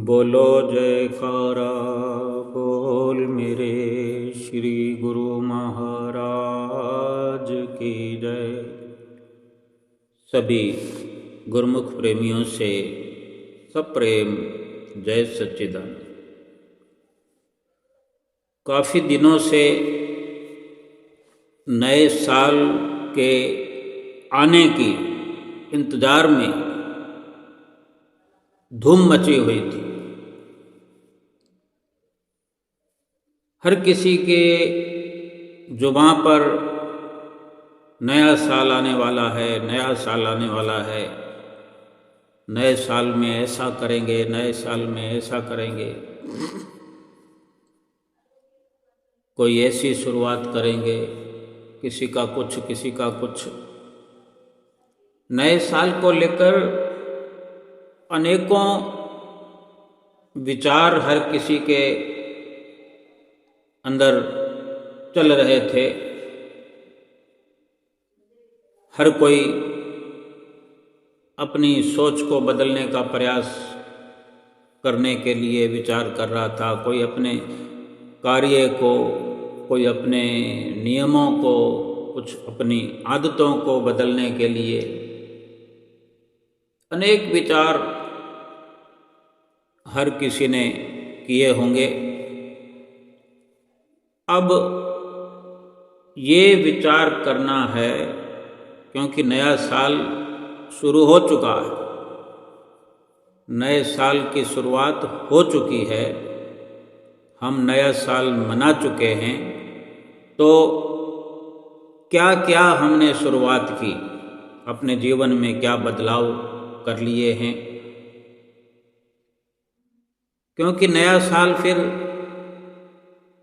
बोलो जयकारा बोल मेरे श्री गुरु महाराज की जय। सभी गुरुमुख प्रेमियों से सब प्रेम जय सच्चिदानंद। काफ़ी दिनों से नए साल के आने की इंतज़ार में धूम मची हुई थी। हर किसी के जुबां पर नया साल आने वाला है, नया साल आने वाला है, नए साल में ऐसा करेंगे, नए साल में ऐसा करेंगे, कोई ऐसी शुरुआत करेंगे, किसी का कुछ किसी का कुछ। नए साल को लेकर अनेकों विचार हर किसी के अंदर चल रहे थे। हर कोई अपनी सोच को बदलने का प्रयास करने के लिए विचार कर रहा था। कोई अपने कार्य को, कोई अपने नियमों को, कुछ अपनी आदतों को बदलने के लिए अनेक विचार हर किसी ने किए होंगे। अब ये विचार करना है, क्योंकि नया साल शुरू हो चुका है, नए साल की शुरुआत हो चुकी है, हम नया साल मना चुके हैं, तो क्या क्या हमने शुरुआत की, अपने जीवन में क्या बदलाव कर लिए हैं। क्योंकि नया साल फिर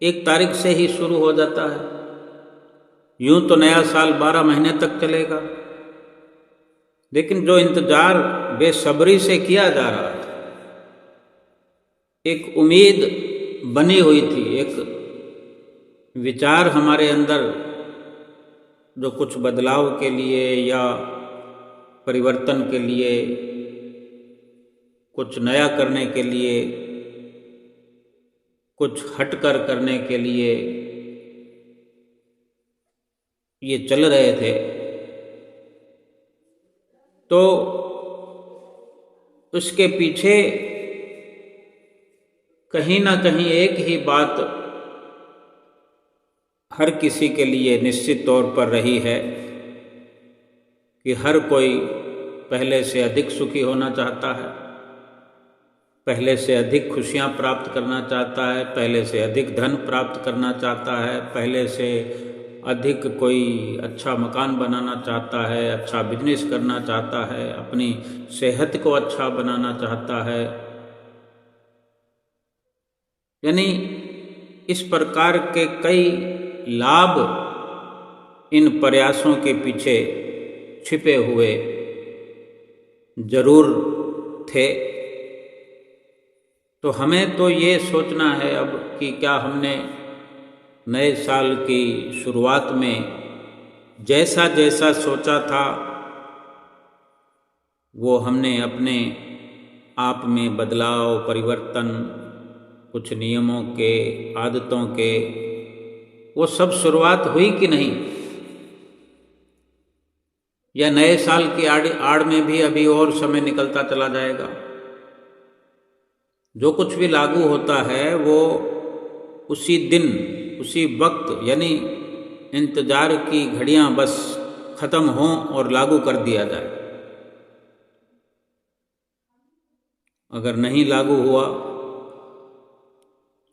1 तारीख से ही शुरू हो जाता है। यूं तो नया साल 12 महीने तक चलेगा, लेकिन जो इंतजार बेसब्री से किया जा रहा था, एक उम्मीद बनी हुई थी, एक विचार हमारे अंदर जो कुछ बदलाव के लिए या परिवर्तन के लिए, कुछ नया करने के लिए, कुछ हटकर करने के लिए ये चल रहे थे, तो उसके पीछे कहीं ना कहीं एक ही बात हर किसी के लिए निश्चित तौर पर रही है कि हर कोई पहले से अधिक सुखी होना चाहता है, पहले से अधिक खुशियाँ प्राप्त करना चाहता है, पहले से अधिक धन प्राप्त करना चाहता है, पहले से अधिक कोई अच्छा मकान बनाना चाहता है, अच्छा बिजनेस करना चाहता है, अपनी सेहत को अच्छा बनाना चाहता है। यानी इस प्रकार के कई लाभ इन प्रयासों के पीछे छिपे हुए जरूर थे। तो हमें तो ये सोचना है अब कि क्या हमने नए साल की शुरुआत में जैसा जैसा सोचा था वो हमने अपने आप में बदलाव, परिवर्तन, कुछ नियमों के, आदतों के, वो सब शुरुआत हुई कि नहीं, या नए साल की आड़ में भी अभी और समय निकलता चला जाएगा। जो कुछ भी लागू होता है वो उसी दिन, उसी वक्त, यानी इंतजार की घड़ियां बस खत्म हों और लागू कर दिया जाए। अगर नहीं लागू हुआ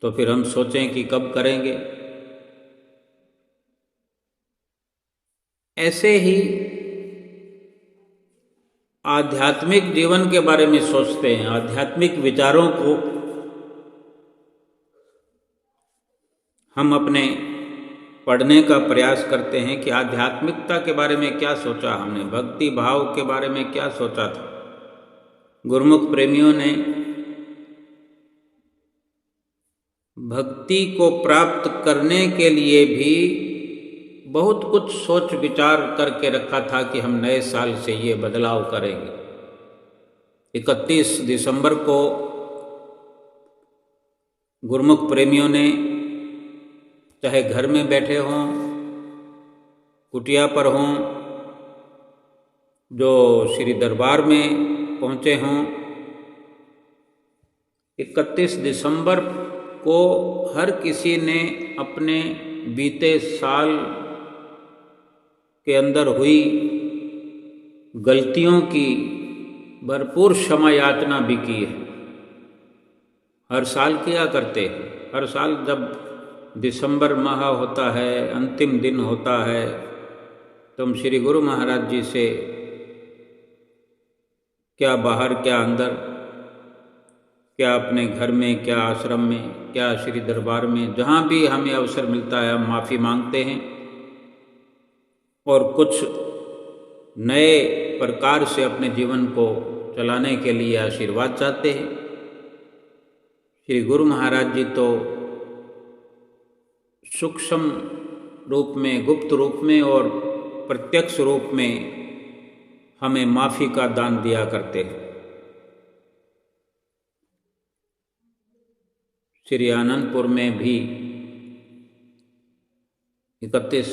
तो फिर हम सोचें कि कब करेंगे। ऐसे ही आध्यात्मिक जीवन के बारे में सोचते हैं, आध्यात्मिक विचारों को हम अपने पढ़ने का प्रयास करते हैं कि आध्यात्मिकता के बारे में क्या सोचा हमने, भक्ति भाव के बारे में क्या सोचा था। गुरुमुख प्रेमियों ने भक्ति को प्राप्त करने के लिए भी बहुत कुछ सोच विचार करके रखा था कि हम नए साल से ये बदलाव करेंगे। 31 दिसंबर को गुरुमुख प्रेमियों ने चाहे घर में बैठे हों, कुटिया पर हों, जो श्री दरबार में पहुँचे हों, 31 दिसंबर को हर किसी ने अपने बीते साल के अंदर हुई गलतियों की भरपूर क्षमा याचना भी की है। हर साल किया करते हैं। हर साल जब दिसंबर माह होता है, अंतिम दिन होता है, तो हम श्री गुरु महाराज जी से क्या बाहर क्या अंदर, क्या अपने घर में, क्या आश्रम में, क्या श्री दरबार में, जहाँ भी हमें अवसर मिलता है हम माफ़ी मांगते हैं और कुछ नए प्रकार से अपने जीवन को चलाने के लिए आशीर्वाद चाहते हैं। श्री गुरु महाराज जी तो सूक्ष्म रूप में, गुप्त रूप में और प्रत्यक्ष रूप में हमें माफ़ी का दान दिया करते हैं। श्री आनंदपुर में भी 31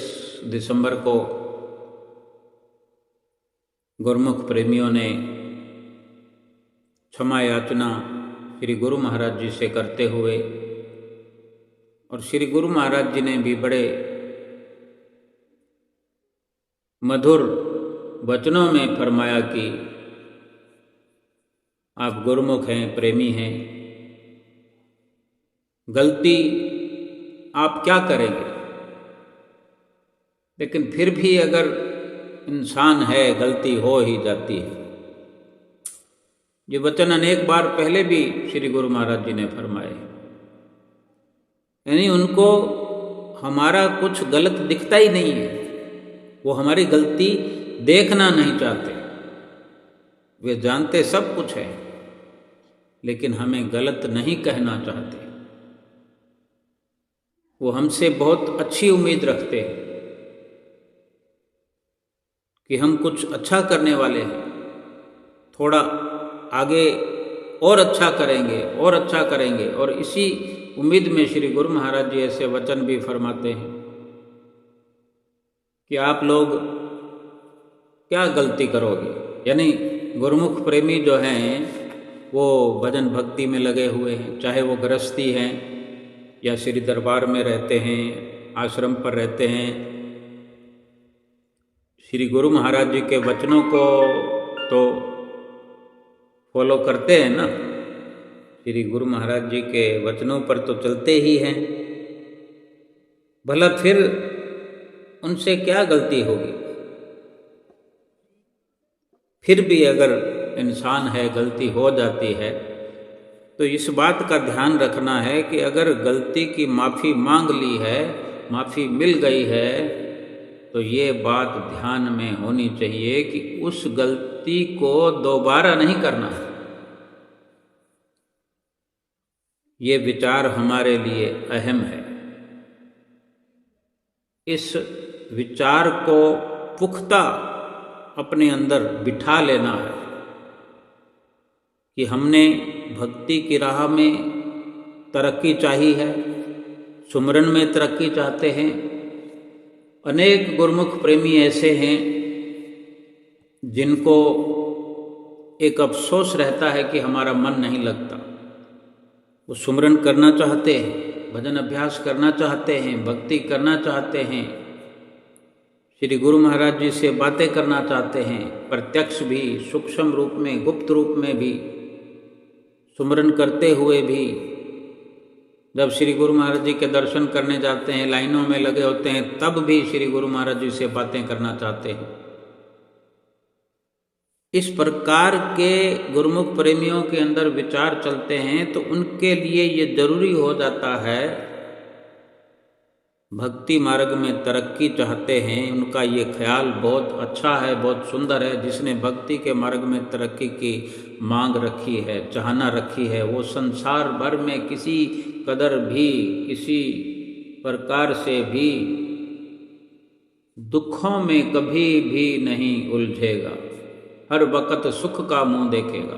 दिसंबर को गुरुमुख प्रेमियों ने क्षमा याचना श्री गुरु महाराज जी से करते हुए, और श्री गुरु महाराज जी ने भी बड़े मधुर वचनों में फरमाया कि आप गुरुमुख हैं, प्रेमी हैं, गलती आप क्या करेंगे, लेकिन फिर भी अगर इंसान है गलती हो ही जाती है। ये वचन अनेक बार पहले भी श्री गुरु महाराज जी ने फरमाए, यानी उनको हमारा कुछ गलत दिखता ही नहीं है, वो हमारी गलती देखना नहीं चाहते। वे जानते सब कुछ है, लेकिन हमें गलत नहीं कहना चाहते। वो हमसे बहुत अच्छी उम्मीद रखते हैं कि हम कुछ अच्छा करने वाले हैं, थोड़ा आगे और अच्छा करेंगे और अच्छा करेंगे, और इसी उम्मीद में श्री गुरु महाराज जी ऐसे वचन भी फरमाते हैं कि आप लोग क्या गलती करोगे। यानी गुरुमुख प्रेमी जो हैं वो भजन भक्ति में लगे हुए हैं, चाहे वो गृहस्थी हैं या श्री दरबार में रहते हैं, आश्रम पर रहते हैं। श्री गुरु महाराज जी के वचनों को तो फॉलो करते हैं ना, श्री गुरु महाराज जी के वचनों पर तो चलते ही हैं। भला फिर उनसे क्या गलती होगी। फिर भी अगर इंसान है, गलती हो जाती है, तो इस बात का ध्यान रखना है कि अगर गलती की माफ़ी मांग ली है, माफ़ी मिल गई है, तो ये बात ध्यान में होनी चाहिए कि उस गलती को दोबारा नहीं करना है। ये विचार हमारे लिए अहम है। इस विचार को पुख्ता अपने अंदर बिठा लेना है कि हमने भक्ति की राह में तरक्की चाहिए है, सुमरन में तरक्की चाहते हैं। अनेक गुरुमुख प्रेमी ऐसे हैं जिनको एक अफसोस रहता है कि हमारा मन नहीं लगता। वो सुमरन करना चाहते हैं, भजन अभ्यास करना चाहते हैं, भक्ति करना चाहते हैं, श्री गुरु महाराज जी से बातें करना चाहते हैं, प्रत्यक्ष भी, सूक्ष्म रूप में, गुप्त रूप में भी, सुमरन करते हुए भी। जब श्री गुरु महाराज जी के दर्शन करने जाते हैं, लाइनों में लगे होते हैं, तब भी श्री गुरु महाराज जी से बातें करना चाहते हैं। इस प्रकार के गुरुमुख प्रेमियों के अंदर विचार चलते हैं, तो उनके लिए ये जरूरी हो जाता है, भक्ति मार्ग में तरक्की चाहते हैं, उनका ये ख्याल बहुत अच्छा है, बहुत सुंदर है। जिसने भक्ति के मार्ग में तरक्की की मांग रखी है, चाहना रखी है, वो संसार भर में किसी कदर भी, किसी प्रकार से भी दुखों में कभी भी नहीं उलझेगा, हर वक्त सुख का मुंह देखेगा।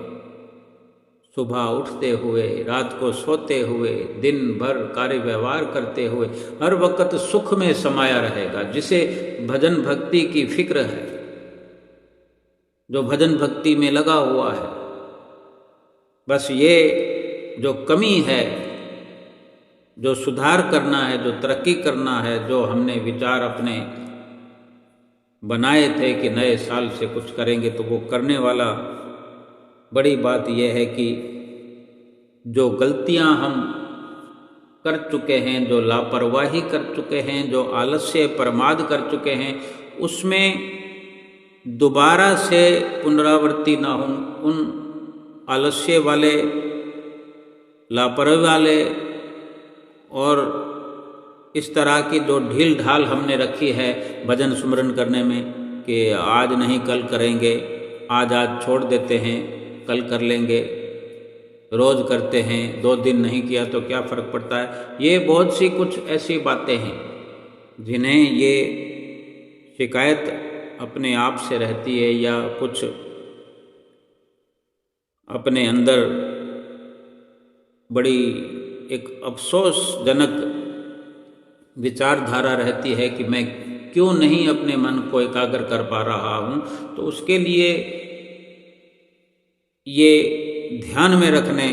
सुबह उठते हुए, रात को सोते हुए, दिन भर कार्य व्यवहार करते हुए हर वक्त सुख में समाया रहेगा। जिसे भजन भक्ति की फिक्र है, जो भजन भक्ति में लगा हुआ है, बस ये जो कमी है, जो सुधार करना है, जो तरक्की करना है, जो हमने विचार अपने बनाए थे कि नए साल से कुछ करेंगे, तो वो करने वाला बड़ी बात यह है कि जो गलतियां हम कर चुके हैं, जो लापरवाही कर चुके हैं, जो आलस्य प्रमाद कर चुके हैं, उसमें दोबारा से पुनरावृत्ति ना हो। उन आलस्य वाले, लापरवाही वाले और इस तरह की जो ढील ढाल हमने रखी है भजन सुमरन करने में कि आज नहीं कल करेंगे, आज छोड़ देते हैं, कल कर लेंगे, रोज़ करते हैं, 2 दिन नहीं किया तो क्या फ़र्क पड़ता है। ये बहुत सी कुछ ऐसी बातें हैं जिन्हें ये शिकायत अपने आप से रहती है या कुछ अपने अंदर बड़ी एक अफसोसजनक विचारधारा रहती है कि मैं क्यों नहीं अपने मन को एकाग्र कर पा रहा हूँ। तो उसके लिए ये ध्यान में रखने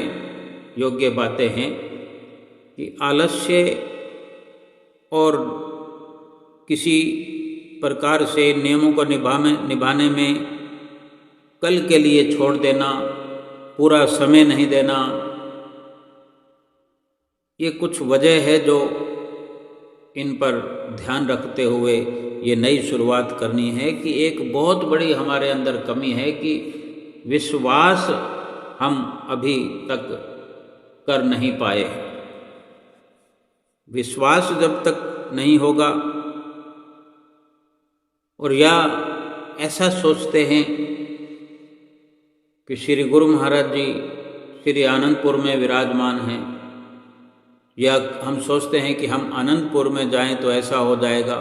योग्य बातें हैं कि आलस्य और किसी प्रकार से नियमों को निभाने में कल के लिए छोड़ देना, पूरा समय नहीं देना, ये कुछ वजह है जो इन पर ध्यान रखते हुए ये नई शुरुआत करनी है कि एक बहुत बड़ी हमारे अंदर कमी है कि विश्वास हम अभी तक कर नहीं पाए। विश्वास जब तक नहीं होगा और या ऐसा सोचते हैं कि श्री गुरु महाराज जी श्री आनंदपुर में विराजमान हैं, या हम सोचते हैं कि हम आनंदपुर में जाएं तो ऐसा हो जाएगा।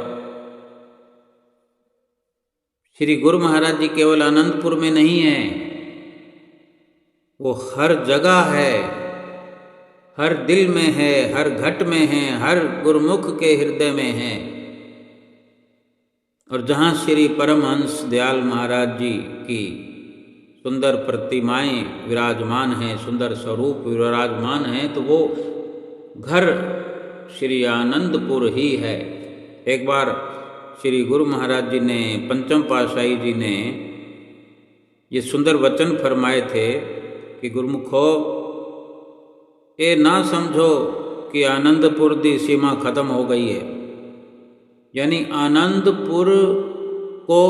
श्री गुरु महाराज जी केवल आनंदपुर में नहीं हैं, वो हर जगह है, हर दिल में है, हर घट में है, हर गुरुमुख के हृदय में है। और जहाँ श्री परमहंस दयाल महाराज जी की सुंदर प्रतिमाएं विराजमान हैं, सुंदर स्वरूप विराजमान हैं, तो वो घर श्री आनंदपुर ही है। एक बार श्री गुरु महाराज जी ने, पंचम पातशाही जी ने ये सुंदर वचन फरमाए थे कि गुरुमुखो ये ना समझो कि आनंदपुर दी सीमा ख़त्म हो गई है। यानी आनंदपुर को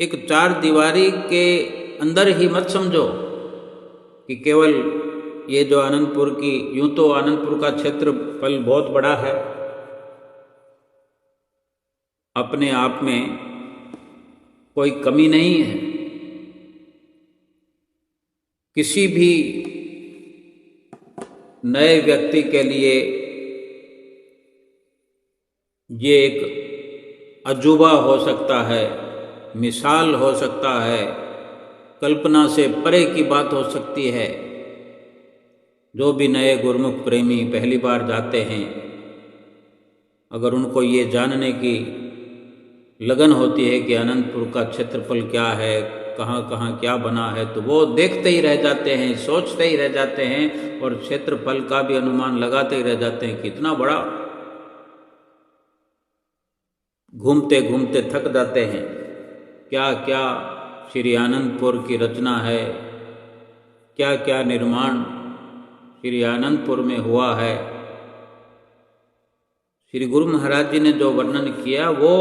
एक 4 दीवारी के अंदर ही मत समझो कि केवल ये जो आनंदपुर की, यूं तो आनंदपुर का क्षेत्रफल बहुत बड़ा है, अपने आप में कोई कमी नहीं है। किसी भी नए व्यक्ति के लिए ये एक अजूबा हो सकता है, मिसाल हो सकता है, कल्पना से परे की बात हो सकती है। जो भी नए गुरुमुख प्रेमी पहली बार जाते हैं, अगर उनको ये जानने की लगन होती है कि आनंदपुर का क्षेत्रफल क्या है, कहाँ कहाँ क्या बना है, तो वो देखते ही रह जाते हैं, सोचते ही रह जाते हैं और क्षेत्रफल का भी अनुमान लगाते ही रह जाते हैं कि इतना बड़ा। घूमते घूमते थक जाते हैं। क्या क्या श्री आनंदपुर की रचना है, क्या क्या निर्माण श्री आनंदपुर में हुआ है। श्री गुरु महाराज जी ने जो वर्णन किया वो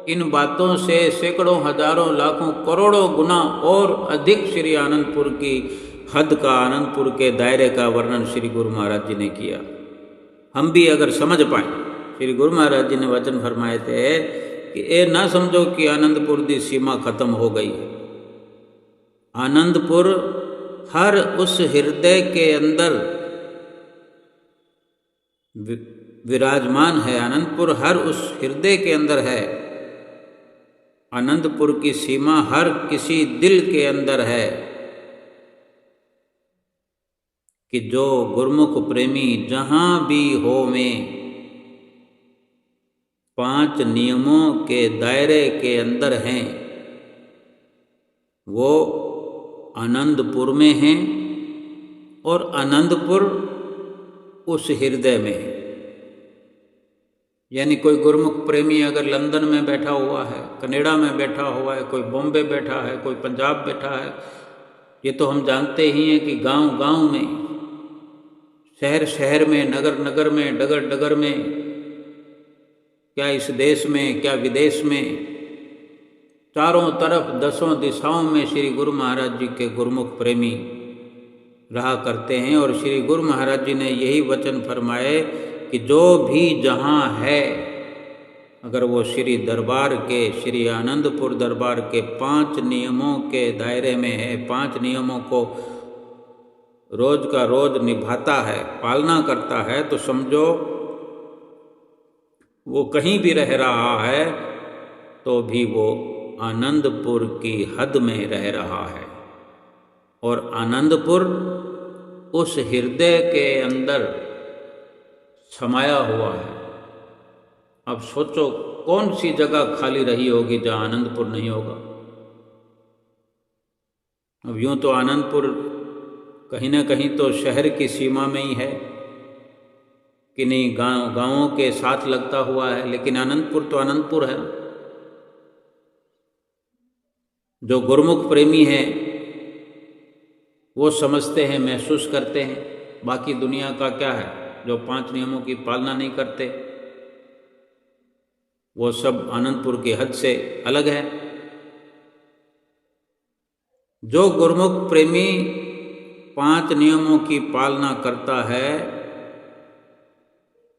इन बातों से सैकड़ों, हजारों, लाखों, करोड़ों गुना और अधिक श्री आनंदपुर की हद का, आनंदपुर के दायरे का वर्णन श्री गुरु महाराज जी ने किया। हम भी अगर समझ पाए, श्री गुरु महाराज जी ने वचन फरमाए थे कि ये ना समझो कि आनंदपुर की सीमा खत्म हो गई। आनंदपुर हर उस हृदय के अंदर विराजमान है, आनंदपुर हर उस हृदय के अंदर है। आनंदपुर की सीमा हर किसी दिल के अंदर है। कि जो गुरुमुख प्रेमी जहाँ भी हो में 5 नियमों के दायरे के अंदर हैं, वो आनंदपुर में हैं और आनंदपुर उस हृदय में है। यानी कोई गुरुमुख प्रेमी अगर लंदन में बैठा हुआ है, कनाडा में बैठा हुआ है, कोई बॉम्बे बैठा है, कोई पंजाब बैठा है, ये तो हम जानते ही हैं कि गांव गांव में, शहर शहर में, नगर नगर में, डगर डगर में, क्या इस देश में क्या विदेश में, चारों तरफ 10 दिशाओं में श्री गुरु महाराज जी के गुरुमुख प्रेमी रहा करते हैं। और श्री गुरु महाराज जी ने यही वचन फरमाए कि जो भी जहाँ है, अगर वो श्री दरबार के, श्री आनंदपुर दरबार के 5 नियमों के दायरे में है, 5 नियमों को रोज का रोज निभाता है, पालना करता है, तो समझो वो कहीं भी रह रहा है तो भी वो आनंदपुर की हद में रह रहा है। और आनंदपुर उस हृदय के अंदर समाया हुआ है। अब सोचो कौन सी जगह खाली रही होगी जहाँ आनंदपुर नहीं होगा। अब यूँ तो आनंदपुर कहीं ना कहीं तो शहर की सीमा में ही है, किन्हीं गांवों के साथ लगता हुआ है, लेकिन आनंदपुर तो आनंदपुर है। जो गुरुमुख प्रेमी हैं वो समझते हैं, महसूस करते हैं। बाकी दुनिया का क्या है, जो 5 नियमों की पालना नहीं करते, वो सब आनंदपुर की हद से अलग है। जो गुरुमुख प्रेमी 5 नियमों की पालना करता है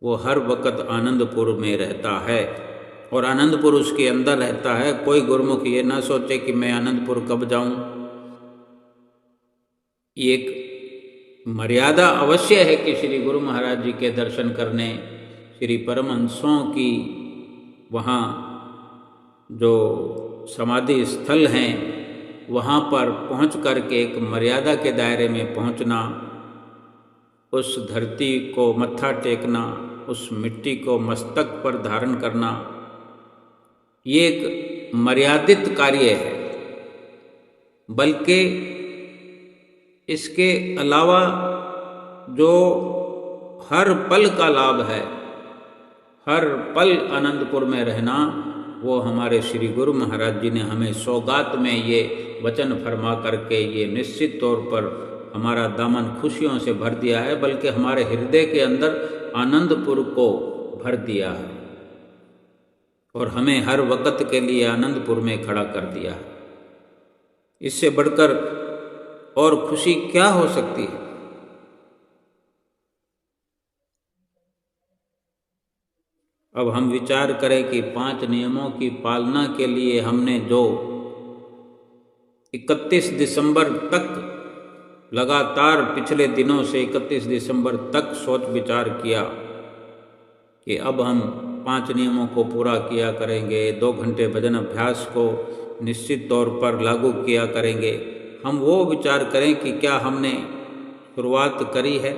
वो हर वक्त आनंदपुर में रहता है और आनंदपुर उसके अंदर रहता है। कोई गुरुमुख ये ना सोचे कि मैं आनंदपुर कब जाऊं। एक मर्यादा अवश्य है कि श्री गुरु महाराज जी के दर्शन करने, श्री परमहंसों की वहाँ जो समाधि स्थल हैं वहाँ पर पहुँच कर के एक मर्यादा के दायरे में पहुँचना, उस धरती को मत्था टेकना, उस मिट्टी को मस्तक पर धारण करना, ये एक मर्यादित कार्य है। बल्कि इसके अलावा जो हर पल का लाभ है, हर पल आनंदपुर में रहना, वो हमारे श्री गुरु महाराज जी ने हमें सौगात में ये वचन फरमा करके ये निश्चित तौर पर हमारा दामन खुशियों से भर दिया है, बल्कि हमारे हृदय के अंदर आनंदपुर को भर दिया है और हमें हर वक्त के लिए आनंदपुर में खड़ा कर दिया है। इससे बढ़कर और खुशी क्या हो सकती है। अब हम विचार करें कि 5 नियमों की पालना के लिए हमने जो 31 दिसंबर तक लगातार पिछले दिनों से 31 दिसंबर तक सोच विचार किया कि अब हम 5 नियमों को पूरा किया करेंगे, 2 घंटे भजन अभ्यास को निश्चित तौर पर लागू किया करेंगे, हम वो विचार करें कि क्या हमने शुरुआत करी है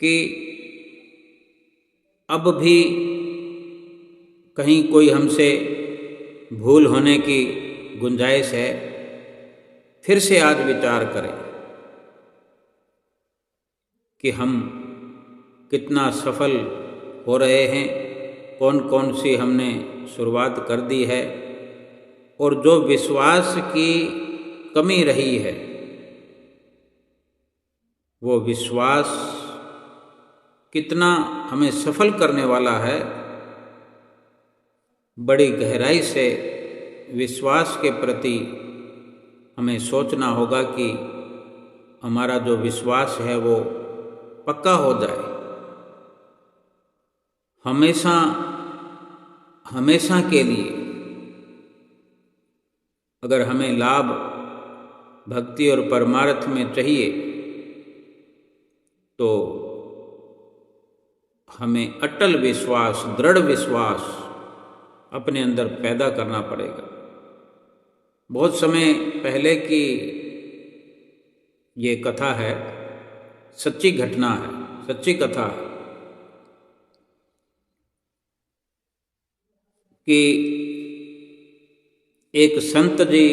कि अब भी कहीं कोई हमसे भूल होने की गुंजाइश है। फिर से आज विचार करें कि हम कितना सफल हो रहे हैं, कौन कौन सी हमने शुरुआत कर दी है और जो विश्वास की कमी रही है वो विश्वास कितना हमें सफल करने वाला है। बड़ी गहराई से विश्वास के प्रति हमें सोचना होगा कि हमारा जो विश्वास है वो पक्का हो जाए। हमेशा हमेशा के लिए अगर हमें लाभ भक्ति और परमार्थ में चाहिए तो हमें अटल विश्वास, दृढ़ विश्वास अपने अंदर पैदा करना पड़ेगा। बहुत समय पहले की ये कथा है, सच्ची घटना है, सच्ची कथा है कि एक संत जी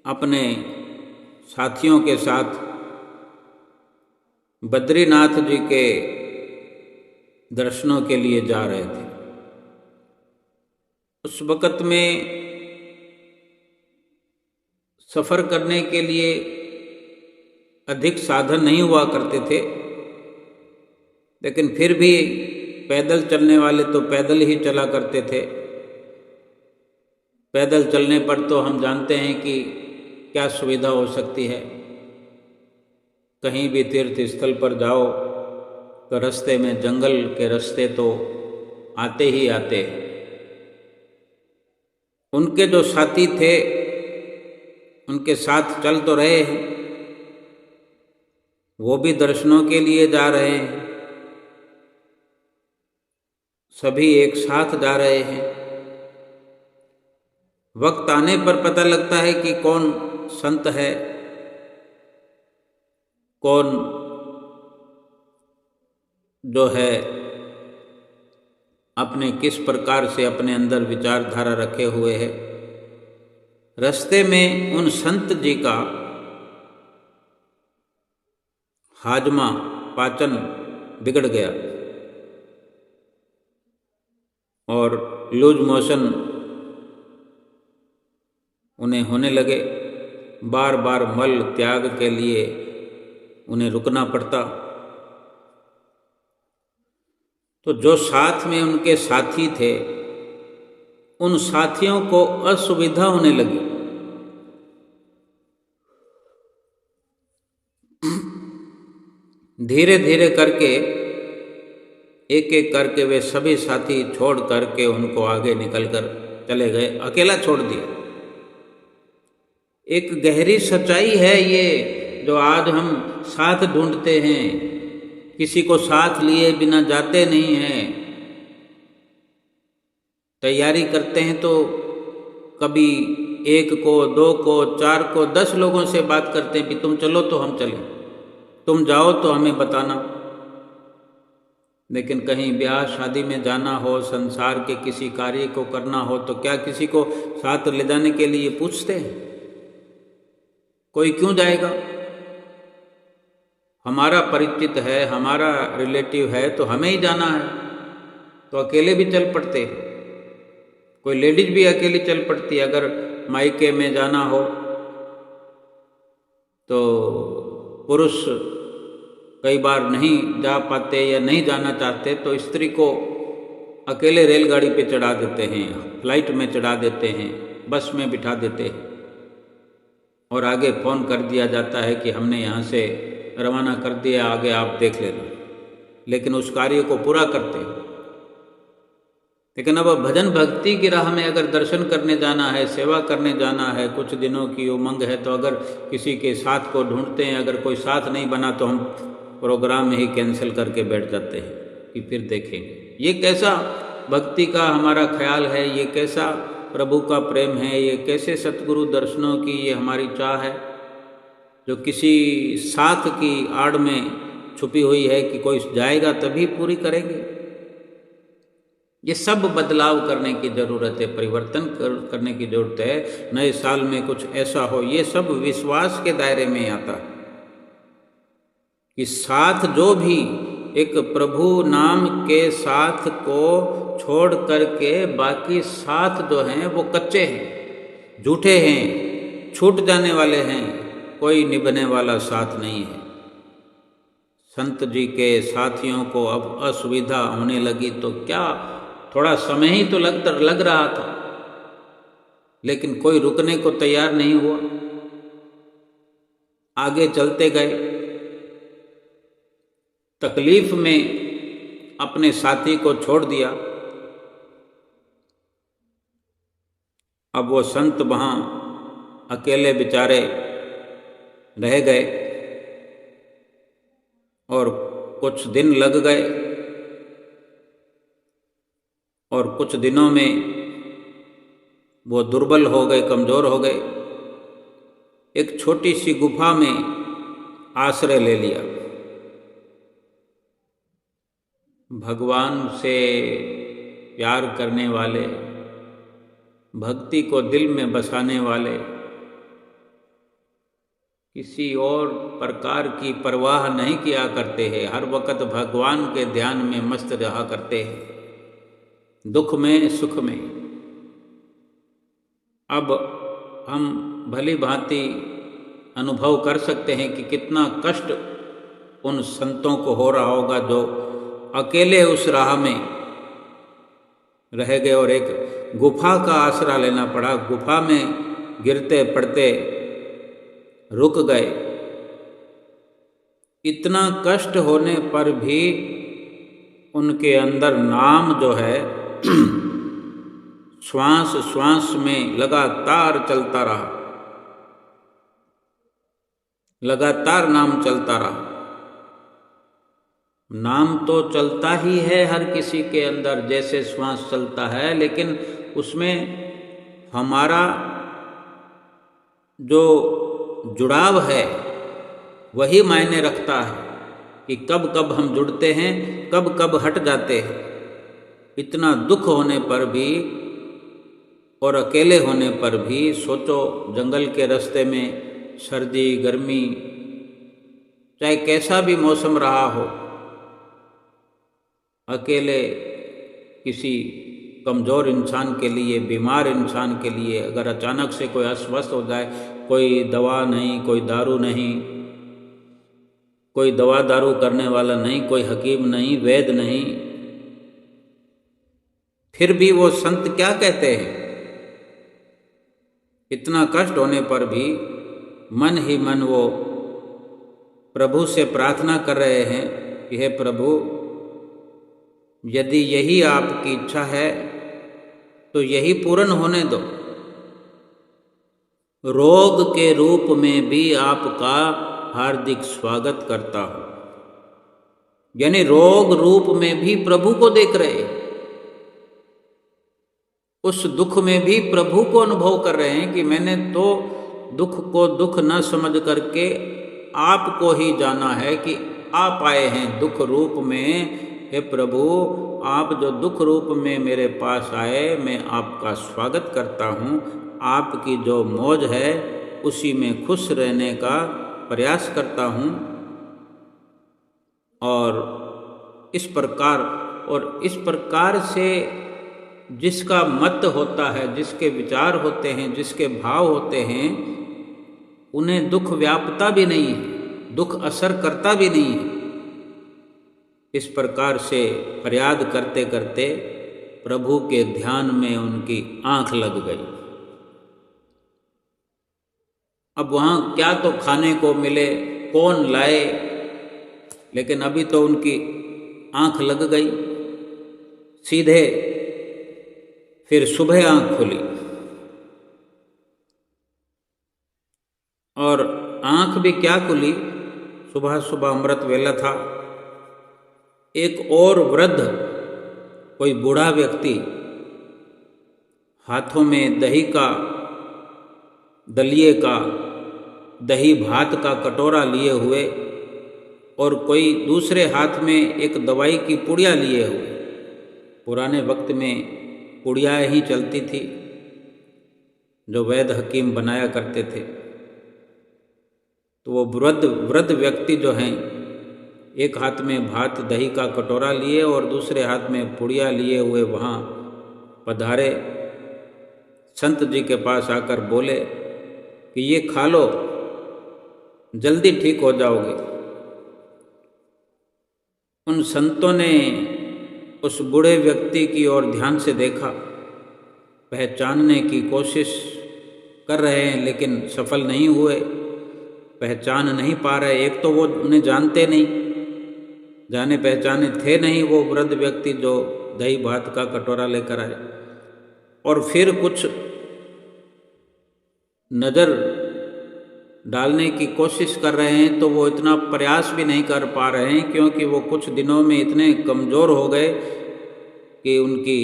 अपने साथियों के साथ बद्रीनाथ जी के दर्शनों के लिए जा रहे थे। उस वक़्त में सफ़र करने के लिए अधिक साधन नहीं हुआ करते थे, लेकिन फिर भी पैदल चलने वाले तो पैदल ही चला करते थे। पैदल चलने पर तो हम जानते हैं कि क्या सुविधा हो सकती है। कहीं भी तीर्थ स्थल पर जाओ तो रास्ते में जंगल के रास्ते तो आते ही आते हैं। उनके जो साथी थे उनके साथ चल तो रहे हैं, वो भी दर्शनों के लिए जा रहे हैं, सभी एक साथ जा रहे हैं। वक्त आने पर पता लगता है कि कौन संत है, कौन जो है अपने किस प्रकार से अपने अंदर विचारधारा रखे हुए है। रास्ते में उन संत जी का हाजमा पाचन बिगड़ गया और लूज मोशन उन्हें होने लगे। बार बार मल त्याग के लिए उन्हें रुकना पड़ता। तो जो साथ में उनके साथी थे, उन साथियों को असुविधा होने लगी। धीरे धीरे करके एक एक करके वे सभी साथी छोड़ करके उनको आगे निकल कर चले गए, अकेला छोड़ दिया। एक गहरी सच्चाई है ये, जो आज हम साथ ढूंढते हैं, किसी को साथ लिए बिना जाते नहीं हैं। तैयारी करते हैं तो कभी 1 को, 2 को, 4 को, 10 लोगों से बात करते हैं कि तुम चलो तो हम चलें, तुम जाओ तो हमें बताना। लेकिन कहीं ब्याह शादी में जाना हो, संसार के किसी कार्य को करना हो, तो क्या किसी को साथ ले जाने के लिए पूछते हैं? कोई क्यों जाएगा? हमारा परिचित है, हमारा रिलेटिव है तो हमें ही जाना है, तो अकेले भी चल पड़ते हैं। कोई लेडीज भी अकेली चल पड़ती है। अगर मायके में जाना हो तो पुरुष कई बार नहीं जा पाते या नहीं जाना चाहते तो स्त्री को अकेले रेलगाड़ी पे चढ़ा देते हैं, फ्लाइट में चढ़ा देते हैं, बस में बिठा देते हैं और आगे फ़ोन कर दिया जाता है कि हमने यहाँ से रवाना कर दिया, आगे आप देख लेना। लेकिन उस कार्य को पूरा करते हैं। लेकिन अब भजन भक्ति की राह में अगर दर्शन करने जाना है, सेवा करने जाना है, कुछ दिनों की उमंग है, तो अगर किसी के साथ को ढूंढते हैं, अगर कोई साथ नहीं बना तो हम प्रोग्राम ही कैंसिल करके बैठ जाते हैं कि फिर देखेंगे। ये कैसा भक्ति का हमारा ख्याल है, ये कैसा प्रभु का प्रेम है, ये कैसे सतगुरु दर्शनों की ये हमारी चाह है, जो किसी साथ की आड़ में छुपी हुई है कि कोई जाएगा तभी पूरी करेंगे। ये सब बदलाव करने की ज़रूरत है, परिवर्तन करने की ज़रूरत है। नए साल में कुछ ऐसा हो, ये सब विश्वास के दायरे में आता है कि साथ जो भी एक प्रभु नाम के साथ को छोड़ करके बाकी साथ जो हैं वो कच्चे हैं, झूठे हैं, छूट जाने वाले हैं, कोई निभने वाला साथ नहीं है। संत जी के साथियों को अब असुविधा होने लगी तो क्या, थोड़ा समय ही तो लग रहा था, लेकिन कोई रुकने को तैयार नहीं हुआ। आगे चलते गए, तकलीफ में अपने साथी को छोड़ दिया। अब वो संत वहाँ अकेले बेचारे रह गए और कुछ दिन लग गए और कुछ दिनों में वो दुर्बल हो गए, कमज़ोर हो गए। एक छोटी सी गुफा में आश्रय ले लिया। भगवान से प्यार करने वाले, भक्ति को दिल में बसाने वाले, किसी और प्रकार की परवाह नहीं किया करते हैं, हर वक्त भगवान के ध्यान में मस्त रहा करते हैं, दुख में सुख में। अब हम भली भांति अनुभव कर सकते हैं कि कितना कष्ट उन संतों को हो रहा होगा जो अकेले उस राह में रह गए और एक गुफा का आसरा लेना पड़ा। गुफा में गिरते पड़ते रुक गए। इतना कष्ट होने पर भी उनके अंदर नाम जो है श्वास श्वास में लगातार चलता रहा, लगातार नाम चलता रहा। नाम तो चलता ही है हर किसी के अंदर, जैसे श्वास चलता है, लेकिन उसमें हमारा जो जुड़ाव है वही मायने रखता है कि कब कब हम जुड़ते हैं, कब कब हट जाते हैं। इतना दुख होने पर भी और अकेले होने पर भी, सोचो जंगल के रास्ते में सर्दी गर्मी, चाहे कैसा भी मौसम रहा हो, अकेले किसी कमज़ोर इंसान के लिए, बीमार इंसान के लिए अगर अचानक से कोई अस्वस्थ हो जाए, कोई दवा नहीं, कोई दारू नहीं, कोई दवा दारू करने वाला नहीं, कोई हकीम नहीं, वैद्य नहीं, फिर भी वो संत क्या कहते हैं? इतना कष्ट होने पर भी मन ही मन वो प्रभु से प्रार्थना कर रहे हैं कि हे प्रभु, यदि यही आपकी इच्छा है तो यही पूर्ण होने दो। रोग के रूप में भी आपका हार्दिक स्वागत करता हूं। यानी रोग रूप में भी प्रभु को देख रहे, उस दुख में भी प्रभु को अनुभव कर रहे हैं कि मैंने तो दुख को दुख न समझ करके आपको ही जाना है कि आप आए हैं दुख रूप में। हे प्रभु, आप जो दुख रूप में मेरे पास आए, मैं आपका स्वागत करता हूँ। आपकी जो मौज है उसी में खुश रहने का प्रयास करता हूँ। और इस प्रकार से जिसका मत होता है, जिसके विचार होते हैं, जिसके भाव होते हैं, उन्हें दुख व्यापता भी नहीं है, दुख असर करता भी नहीं है। इस प्रकार से फरियाद करते करते प्रभु के ध्यान में उनकी आंख लग गई। अब वहाँ क्या तो खाने को मिले, कौन लाए, लेकिन अभी तो उनकी आंख लग गई। सीधे फिर सुबह आंख खुली और आंख भी क्या खुली, सुबह सुबह अमृत वेला था। एक और वृद्ध, कोई बूढ़ा व्यक्ति, हाथों में दही का, दलिए का, दही भात का कटोरा लिए हुए और कोई दूसरे हाथ में एक दवाई की पुड़िया लिए हुए। पुराने वक्त में पुड़िया ही चलती थी जो वैद्य हकीम बनाया करते थे। तो वो वृद्ध व्यक्ति जो हैं, एक हाथ में भात दही का कटोरा लिए और दूसरे हाथ में पुड़िया लिए हुए वहाँ पधारे। संत जी के पास आकर बोले कि ये खा लो, जल्दी ठीक हो जाओगे। उन संतों ने उस बूढ़े व्यक्ति की ओर ध्यान से देखा, पहचानने की कोशिश कर रहे हैं लेकिन सफल नहीं हुए, पहचान नहीं पा रहे। एक तो वो उन्हें जानते नहीं, जाने पहचाने थे नहीं वो वृद्ध व्यक्ति जो दही भात का कटोरा लेकर आए, और फिर कुछ नज़र डालने की कोशिश कर रहे हैं तो वो इतना प्रयास भी नहीं कर पा रहे हैं, क्योंकि वो कुछ दिनों में इतने कमज़ोर हो गए कि उनकी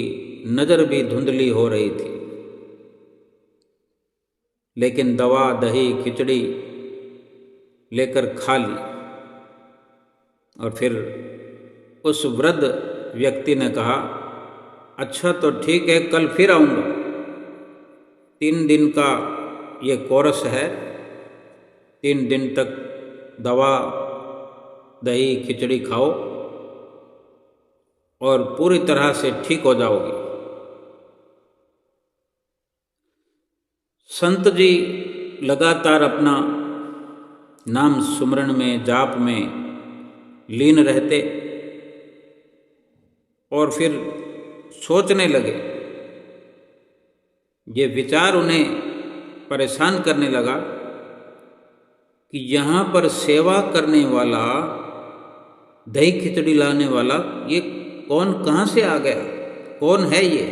नज़र भी धुंधली हो रही थी। लेकिन दवा दही खिचड़ी लेकर खा ली। और फिर उस वृद्ध व्यक्ति ने कहा, अच्छा तो ठीक है, कल फिर आऊँगा। 3 दिन का ये कोर्स है, 3 दिन तक दवा दही खिचड़ी खाओ और पूरी तरह से ठीक हो जाओगी। संत जी लगातार अपना नाम सुमरण में जाप में लीन रहते और फिर सोचने लगे। ये विचार उन्हें परेशान करने लगा कि यहाँ पर सेवा करने वाला, दही खिचड़ी लाने वाला, ये कौन कहाँ से आ गया, कौन है ये?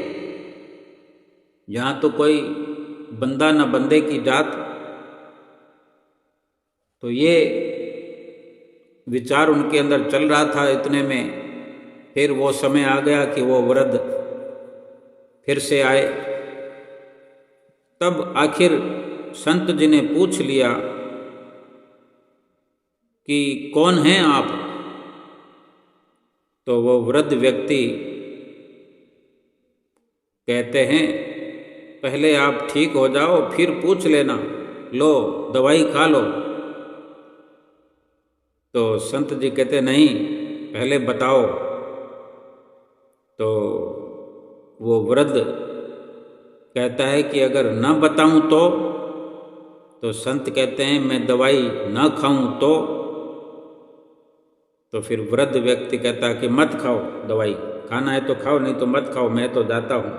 यहाँ तो कोई बंदा न बंदे की जात। तो ये विचार उनके अंदर चल रहा था। इतने में फिर वो समय आ गया कि वो वृद्ध फिर से आए। तब आखिर संत जी ने पूछ लिया कि कौन हैं आप? तो वो वृद्ध व्यक्ति कहते हैं, पहले आप ठीक हो जाओ फिर पूछ लेना, लो दवाई खा लो। तो संत जी कहते, नहीं, पहले बताओ। तो वो वृद्ध कहता है कि अगर न बताऊं तो संत कहते हैं, मैं दवाई न खाऊं तो फिर वृद्ध व्यक्ति कहता है कि मत खाओ दवाई, खाना है तो खाओ, नहीं तो मत खाओ, मैं तो जाता हूँ।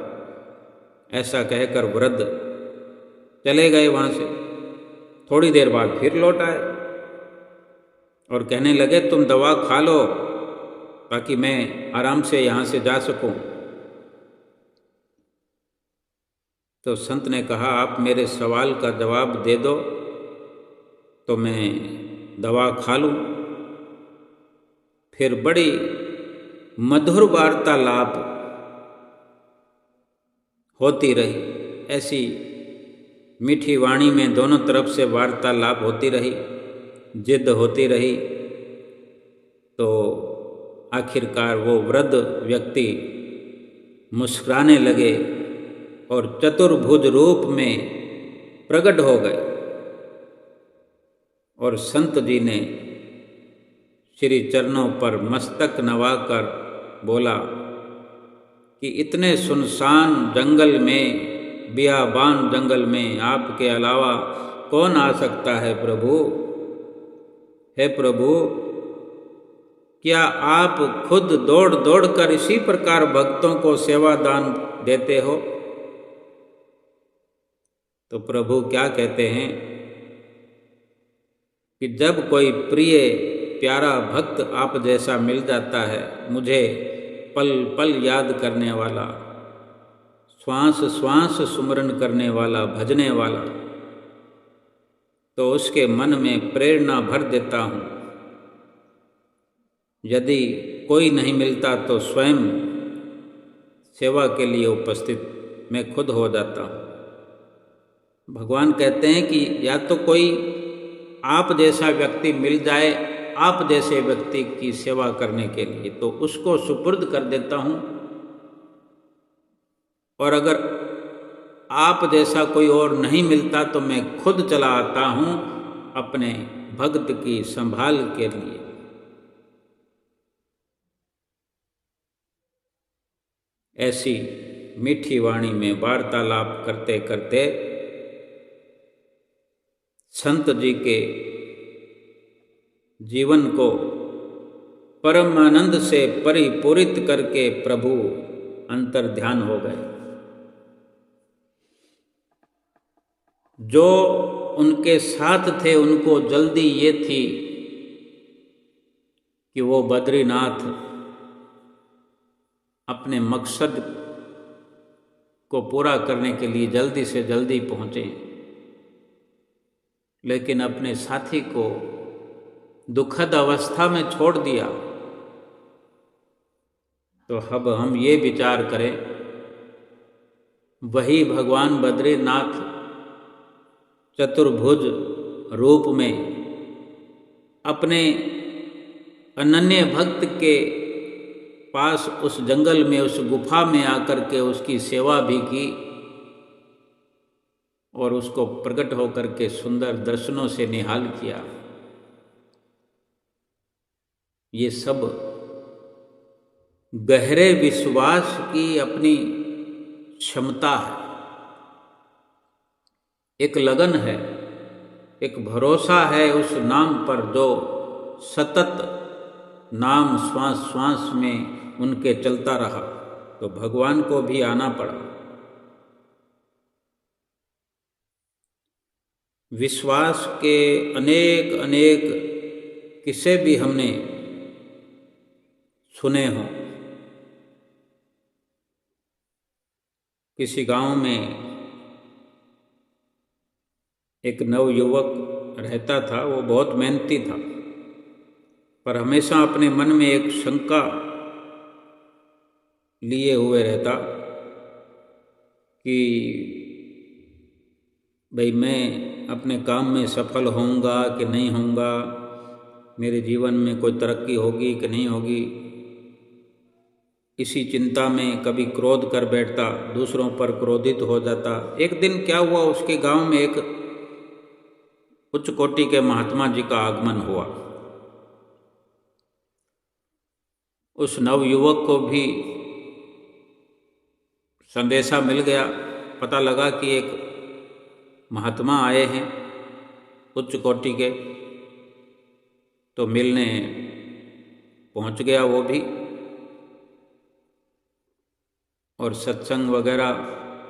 ऐसा कहकर वृद्ध चले गए वहाँ से। थोड़ी देर बाद फिर लौट आए और कहने लगे, तुम दवा खा लो ताकि मैं आराम से यहाँ से जा सकूं। तो संत ने कहा, आप मेरे सवाल का जवाब दे दो तो मैं दवा खा लूँ। फिर बड़ी मधुर वार्तालाप होती रही। ऐसी मीठी वाणी में दोनों तरफ से वार्तालाप होती रही, जिद होती रही। तो आखिरकार वो वृद्ध व्यक्ति मुस्कुराने लगे और चतुर्भुज रूप में प्रकट हो गए। और संत जी ने श्री चरणों पर मस्तक नवाकर बोला कि इतने सुनसान जंगल में, बियाबान जंगल में आपके अलावा कौन आ सकता है प्रभु? हे प्रभु, क्या आप खुद दौड़ दौड़ कर इसी प्रकार भक्तों को सेवा दान देते हो? तो प्रभु क्या कहते हैं कि जब कोई प्रिय प्यारा भक्त आप जैसा मिल जाता है, मुझे पल पल याद करने वाला, श्वास श्वास सुमरन करने वाला, भजने वाला, तो उसके मन में प्रेरणा भर देता हूँ। यदि कोई नहीं मिलता तो स्वयं सेवा के लिए उपस्थित मैं खुद हो जाता हूँ। भगवान कहते हैं कि या तो कोई आप जैसा व्यक्ति मिल जाए, आप जैसे व्यक्ति की सेवा करने के लिए, तो उसको सुपुर्द कर देता हूँ। और अगर आप जैसा कोई और नहीं मिलता तो मैं खुद चला आता हूँ अपने भक्त की संभाल के लिए। ऐसी मीठी वाणी में वार्तालाप करते करते संत जी के जीवन को परम आनंद से परिपूरित करके प्रभु अंतर ध्यान हो गए। जो उनके साथ थे उनको जल्दी ये थी कि वो बद्रीनाथ अपने मकसद को पूरा करने के लिए जल्दी से जल्दी पहुँचे, लेकिन अपने साथी को दुखद अवस्था में छोड़ दिया। तो अब हम ये विचार करें, वही भगवान बद्रीनाथ चतुर्भुज रूप में अपने अनन्य भक्त के पास उस जंगल में, उस गुफा में आकर के उसकी सेवा भी की और उसको प्रकट होकर के सुंदर दर्शनों से निहाल किया। ये सब गहरे विश्वास की अपनी क्षमता है, एक लगन है, एक भरोसा है उस नाम पर जो सतत नाम श्वास श्वास में उनके चलता रहा। तो भगवान को भी आना पड़ा। विश्वास के अनेक अनेक किस्से भी हमने सुने हों। किसी गांव में एक नवयुवक रहता था। वो बहुत मेहनती था, पर हमेशा अपने मन में एक शंका लिए हुए रहता कि भाई मैं अपने काम में सफल होऊंगा कि नहीं होऊंगा, मेरे जीवन में कोई तरक्की होगी कि नहीं होगी। इसी चिंता में कभी क्रोध कर बैठता, दूसरों पर क्रोधित हो जाता। एक दिन क्या हुआ, उसके गांव में एक उच्च कोटि के महात्मा जी का आगमन हुआ। उस नवयुवक को भी संदेशा मिल गया, पता लगा कि एक महात्मा आए हैं उच्च कोटि के, तो मिलने पहुंच गया वो भी। और सत्संग वगैरह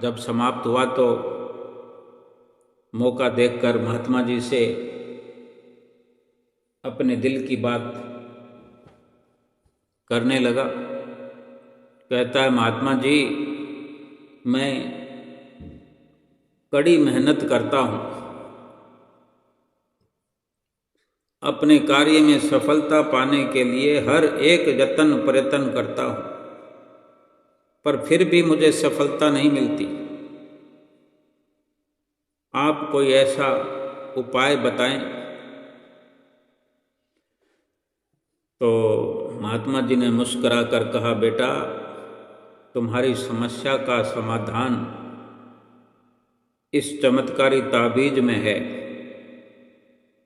जब समाप्त हुआ तो मौका देखकर महात्मा जी से अपने दिल की बात करने लगा। कहता है, महात्मा जी मैं कड़ी मेहनत करता हूँ, अपने कार्य में सफलता पाने के लिए हर एक यत्न प्रयत्न करता हूँ, पर फिर भी मुझे सफलता नहीं मिलती। आप कोई ऐसा उपाय बताएं। तो महात्मा जी ने मुस्कुरा कर कहा, बेटा तुम्हारी समस्या का समाधान इस चमत्कारी ताबीज में है।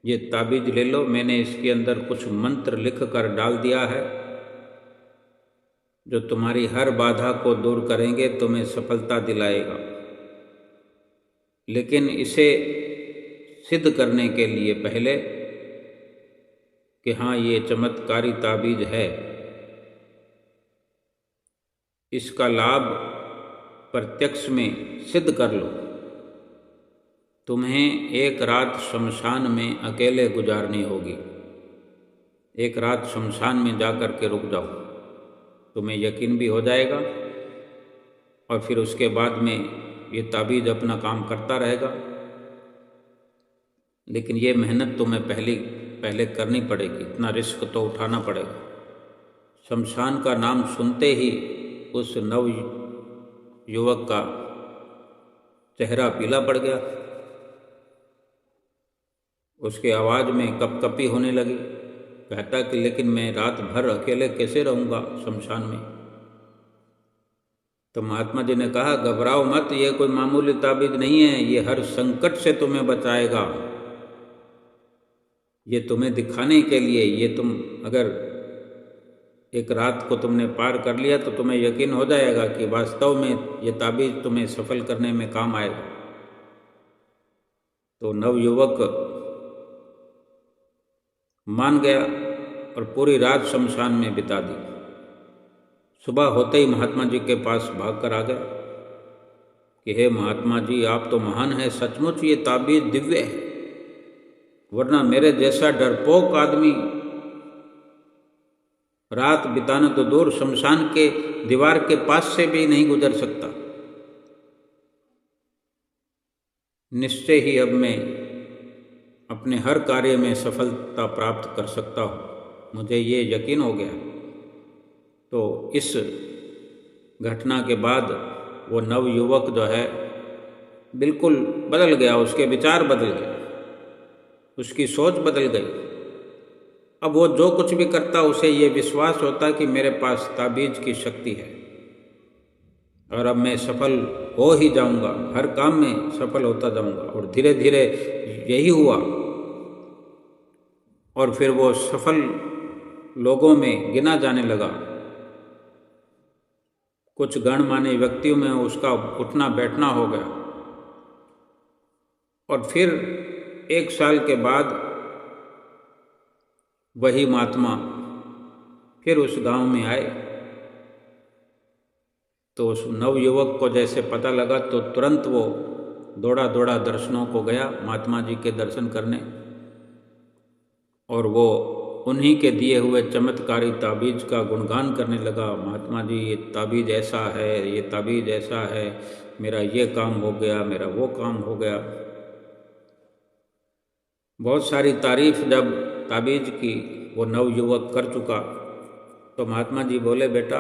ये ताबीज ले लो, मैंने इसके अंदर कुछ मंत्र लिख कर डाल दिया है जो तुम्हारी हर बाधा को दूर करेंगे, तुम्हें सफलता दिलाएगा। लेकिन इसे सिद्ध करने के लिए पहले कि हाँ ये चमत्कारी ताबीज है, इसका लाभ प्रत्यक्ष में सिद्ध कर लो। तुम्हें एक रात शमशान में अकेले गुजारनी होगी। एक रात शमशान में जाकर के रुक जाओ, तुम्हें यकीन भी हो जाएगा और फिर उसके बाद में ये ताबीज अपना काम करता रहेगा। लेकिन ये मेहनत तुम्हें पहले करनी पड़ेगी, इतना रिस्क तो उठाना पड़ेगा। शमशान का नाम सुनते ही उस नव युवक का चेहरा पीला पड़ गया, उसके आवाज़ में कपकपी होने लगी। कहता कि लेकिन मैं रात भर अकेले कैसे रहूँगा शमशान में। तो महात्मा जी ने कहा, घबराओ मत, ये कोई मामूली ताबीज नहीं है, ये हर संकट से तुम्हें बचाएगा। ये तुम्हें दिखाने के लिए, ये तुम अगर एक रात को तुमने पार कर लिया तो तुम्हें यकीन हो जाएगा कि वास्तव में ये ताबीज तुम्हें सफल करने में काम आएगा। तो नवयुवक मान गया और पूरी रात शमशान में बिता दी। सुबह होते ही महात्मा जी के पास भाग कर आ गया कि हे महात्मा जी, आप तो महान हैं, सचमुच ये ताबीज दिव्य है, वरना मेरे जैसा डरपोक आदमी रात बिताना तो दूर, शमशान के दीवार के पास से भी नहीं गुजर सकता। निश्चय ही अब मैं अपने हर कार्य में सफलता प्राप्त कर सकता हूँ, मुझे ये यकीन हो गया। तो इस घटना के बाद वो नवयुवक जो है बिल्कुल बदल गया, उसके विचार बदल गए, उसकी सोच बदल गई। अब वो जो कुछ भी करता उसे ये विश्वास होता कि मेरे पास ताबीज की शक्ति है और अब मैं सफल हो ही जाऊंगा, हर काम में सफल होता जाऊंगा। और धीरे धीरे यही हुआ और फिर वो सफल लोगों में गिना जाने लगा। कुछ गणमान्य व्यक्तियों में उसका उठना बैठना हो गया। और फिर 1 साल के बाद वही महात्मा फिर उस गांव में आए। तो उस नवयुवक को जैसे पता लगा तो तुरंत वो दौड़ा दौड़ा दर्शनों को गया, महात्मा जी के दर्शन करने। और वो उन्हीं के दिए हुए चमत्कारी ताबीज का गुणगान करने लगा। महात्मा जी, ये ताबीज ऐसा है, ये ताबीज ऐसा है, मेरा ये काम हो गया, मेरा वो काम हो गया। बहुत सारी तारीफ जब ताबीज की वो नवयुवक कर चुका तो महात्मा जी बोले, बेटा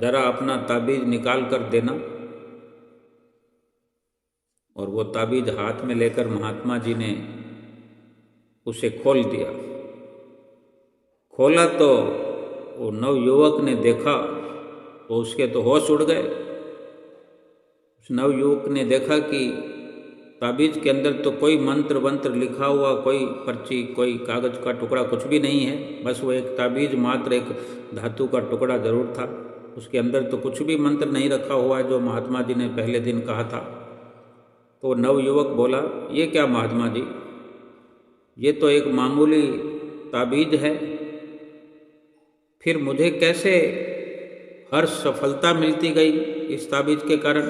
जरा अपना ताबीज निकाल कर देना। और वो ताबीज हाथ में लेकर महात्मा जी ने उसे खोल दिया। खोला तो वो नवयुवक ने देखा तो उसके तो होश उड़ गए। उस नवयुवक ने देखा कि ताबीज के अंदर तो कोई मंत्र वंत्र लिखा हुआ, कोई पर्ची, कोई कागज का टुकड़ा कुछ भी नहीं है। बस वो एक ताबीज मात्र, एक धातु का टुकड़ा जरूर था। उसके अंदर तो कुछ भी मंत्र नहीं रखा हुआ है जो महात्मा जी ने पहले दिन कहा था। तो नवयुवक बोला, ये क्या महात्मा जी, ये तो एक मामूली ताबीज है, फिर मुझे कैसे हर सफलता मिलती गई इस ताबीज के कारण।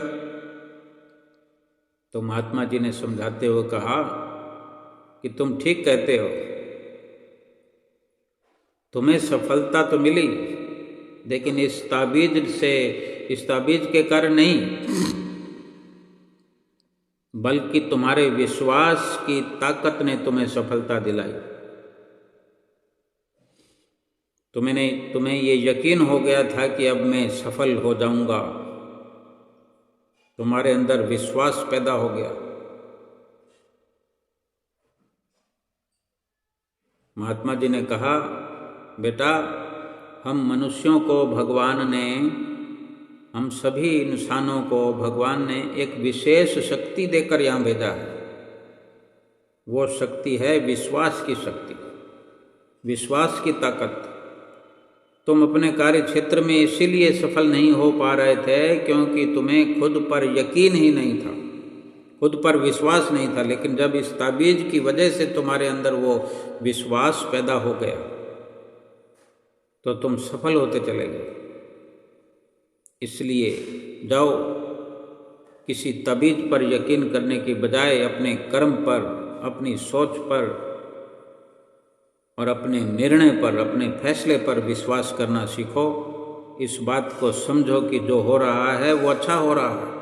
तो महात्मा जी ने समझाते हुए कहा कि तुम ठीक कहते हो, तुम्हें सफलता तो मिली लेकिन इस ताबीज के कारण नहीं, बल्कि तुम्हारे विश्वास की ताकत ने तुम्हें सफलता दिलाई। तुम्हें ये यकीन हो गया था कि अब मैं सफल हो जाऊंगा, तुम्हारे अंदर विश्वास पैदा हो गया। महात्मा जी ने कहा, बेटा हम मनुष्यों को भगवान ने, हम सभी इंसानों को भगवान ने एक विशेष शक्ति देकर यहाँ भेजा है। वो शक्ति है विश्वास की शक्ति, विश्वास की ताकत। तुम अपने कार्य क्षेत्र में इसीलिए सफल नहीं हो पा रहे थे क्योंकि तुम्हें खुद पर यकीन ही नहीं था, खुद पर विश्वास नहीं था। लेकिन जब इस ताबीज की वजह से तुम्हारे अंदर वो विश्वास पैदा हो गया तो तुम सफल होते चले गए। इसलिए जाओ, किसी ताबीज पर यकीन करने की बजाय अपने कर्म पर, अपनी सोच पर और अपने निर्णय पर, अपने फैसले पर विश्वास करना सीखो। इस बात को समझो कि जो हो रहा है वो अच्छा हो रहा है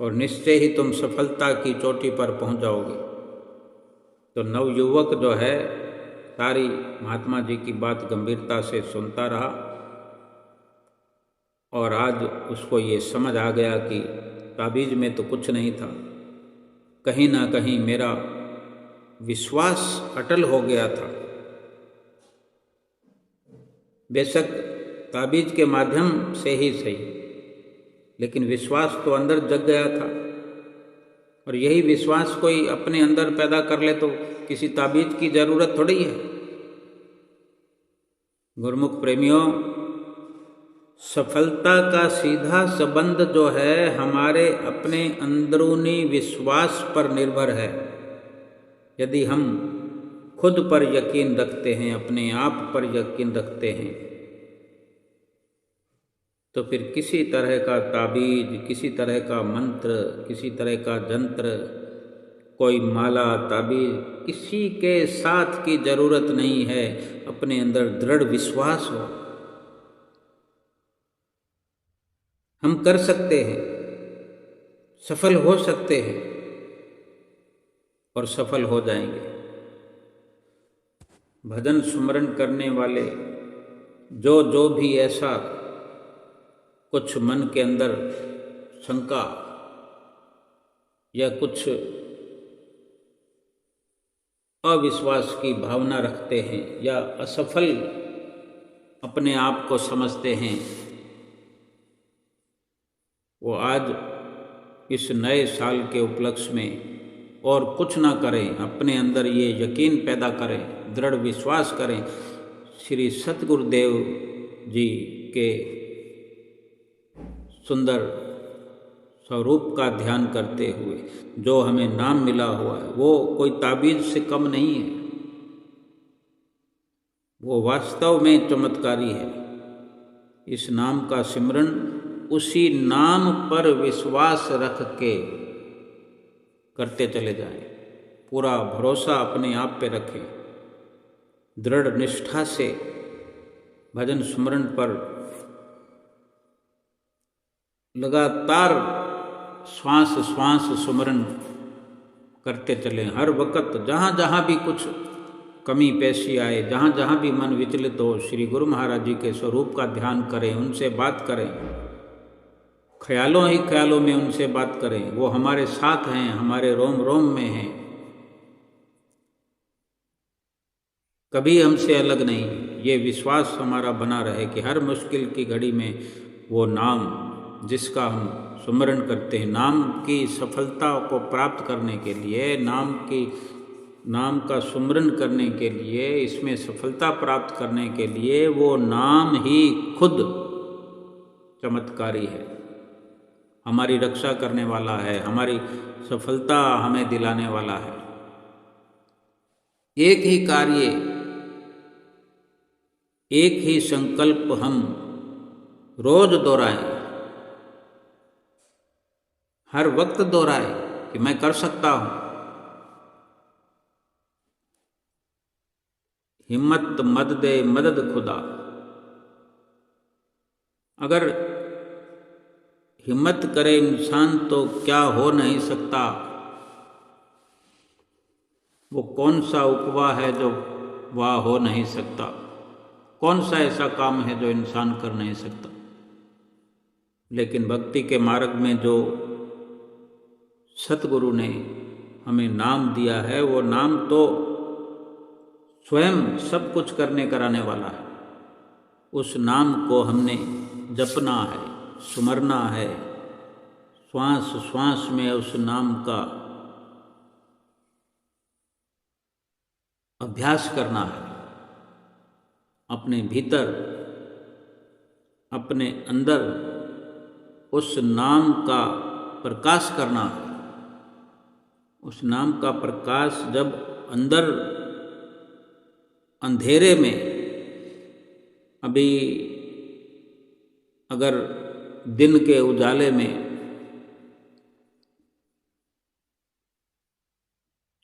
और निश्चय ही तुम सफलता की चोटी पर पहुंच जाओगे। तो नवयुवक जो है सारी महात्मा जी की बात गंभीरता से सुनता रहा और आज उसको ये समझ आ गया कि ताबीज में तो कुछ नहीं था, कहीं ना कहीं मेरा विश्वास अटल हो गया था। बेशक ताबीज के माध्यम से ही सही, लेकिन विश्वास तो अंदर जग गया था। और यही विश्वास कोई अपने अंदर पैदा कर ले तो किसी ताबीज की जरूरत थोड़ी है। गुरुमुख प्रेमियों, सफलता का सीधा संबंध जो है हमारे अपने अंदरूनी विश्वास पर निर्भर है। यदि हम खुद पर यकीन रखते हैं, अपने आप पर यकीन रखते हैं, तो फिर किसी तरह का ताबीज, किसी तरह का मंत्र, किसी तरह का जंत्र, कोई माला, ताबीज, किसी के साथ की जरूरत नहीं है। अपने अंदर दृढ़ विश्वास हो, हम कर सकते हैं, सफल हो सकते हैं और सफल हो जाएंगे। भजन सुमरन करने वाले जो भी ऐसा कुछ मन के अंदर शंका या कुछ अविश्वास की भावना रखते हैं या असफल अपने आप को समझते हैं, वो आज इस नए साल के उपलक्ष्य में और कुछ ना करें, अपने अंदर ये यकीन पैदा करें, दृढ़ विश्वास करें श्री सतगुरुदेव जी के सुंदर स्वरूप का ध्यान करते हुए जो हमें नाम मिला हुआ है वो कोई ताबीज से कम नहीं है, वो वास्तव में चमत्कारी है। इस नाम का सिमरन उसी नाम पर विश्वास रख के करते चले जाएं, पूरा भरोसा अपने आप पे रखें, दृढ़ निष्ठा से भजन स्मरण पर लगातार श्वास श्वास स्मरण करते चलें। हर वक्त जहाँ जहाँ भी कुछ कमी पेशी आए, जहाँ जहाँ भी मन विचलित हो, श्री गुरु महाराज जी के स्वरूप का ध्यान करें, उनसे बात करें, ख्यालों ही ख्यालों में उनसे बात करें। वो हमारे साथ हैं, हमारे रोम रोम में हैं, कभी हमसे अलग नहीं। ये विश्वास हमारा बना रहे कि हर मुश्किल की घड़ी में वो नाम जिसका हम सुमरण करते हैं, नाम की सफलता को प्राप्त करने के लिए, नाम का सुमरण करने के लिए, इसमें सफलता प्राप्त करने के लिए वो नाम ही खुद चमत्कारी है, हमारी रक्षा करने वाला है, हमारी सफलता हमें दिलाने वाला है। एक ही कार्य, एक ही संकल्प हम रोज दोहराएं, हर वक्त दोहराएं कि मैं कर सकता हूं। हिम्मत मद दे मदद खुदा। अगर हिम्मत करे इंसान तो क्या हो नहीं सकता। वो कौन सा उपवा है जो वह हो नहीं सकता, कौन सा ऐसा काम है जो इंसान कर नहीं सकता। लेकिन भक्ति के मार्ग में जो सतगुरु ने हमें नाम दिया है, वो नाम तो स्वयं सब कुछ करने कराने वाला है। उस नाम को हमने जपना है, सुमरना है, श्वास श्वास में उस नाम का अभ्यास करना है, अपने भीतर, अपने अंदर उस नाम का प्रकाश करना है। उस नाम का प्रकाश जब अंदर अंधेरे में, अभी अगर दिन के उजाले में,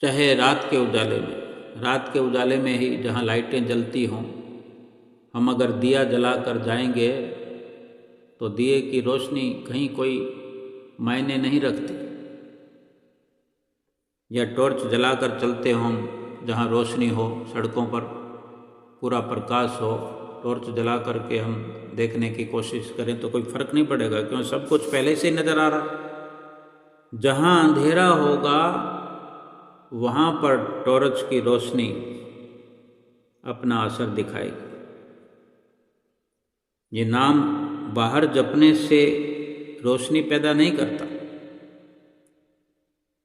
चाहे रात के उजाले में, रात के उजाले में ही जहाँ लाइटें जलती हों, हम अगर दिया जलाकर जाएंगे तो दिए की रोशनी कहीं कोई मायने नहीं रखती। या टॉर्च जलाकर चलते हों जहाँ रोशनी हो, सड़कों पर पूरा प्रकाश हो, टॉर्च जला करके हम देखने की कोशिश करें तो कोई फर्क नहीं पड़ेगा, क्यों सब कुछ पहले से नज़र आ रहा। जहाँ अंधेरा होगा वहाँ पर टॉर्च की रोशनी अपना असर दिखाएगी। ये नाम बाहर जपने से रोशनी पैदा नहीं करता।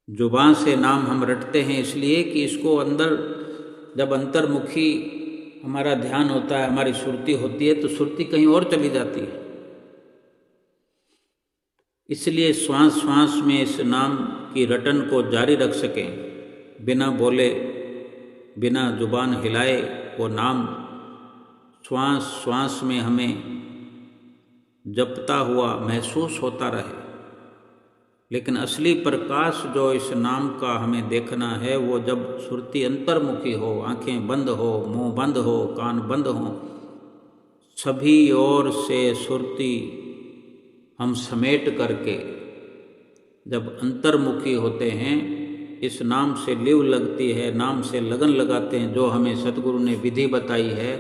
जुबान से नाम हम रटते हैं इसलिए कि इसको अंदर, जब अंतर्मुखी हमारा ध्यान होता है, हमारी सुरती होती है, तो सुरती कहीं और चली जाती है। इसलिए श्वास श्वास में इस नाम की रटन को जारी रख सकें, बिना बोले, बिना जुबान हिलाए वो नाम श्वास श्वास में हमें जपता हुआ महसूस होता रहे। लेकिन असली प्रकाश जो इस नाम का हमें देखना है, वो जब सुरती अंतर्मुखी हो, आंखें बंद हो, मुंह बंद हो, कान बंद हो, सभी ओर से सुरती हम समेट करके जब अंतर्मुखी होते हैं, इस नाम से लिव लगती है, नाम से लगन लगाते हैं, जो हमें सतगुरु ने विधि बताई है,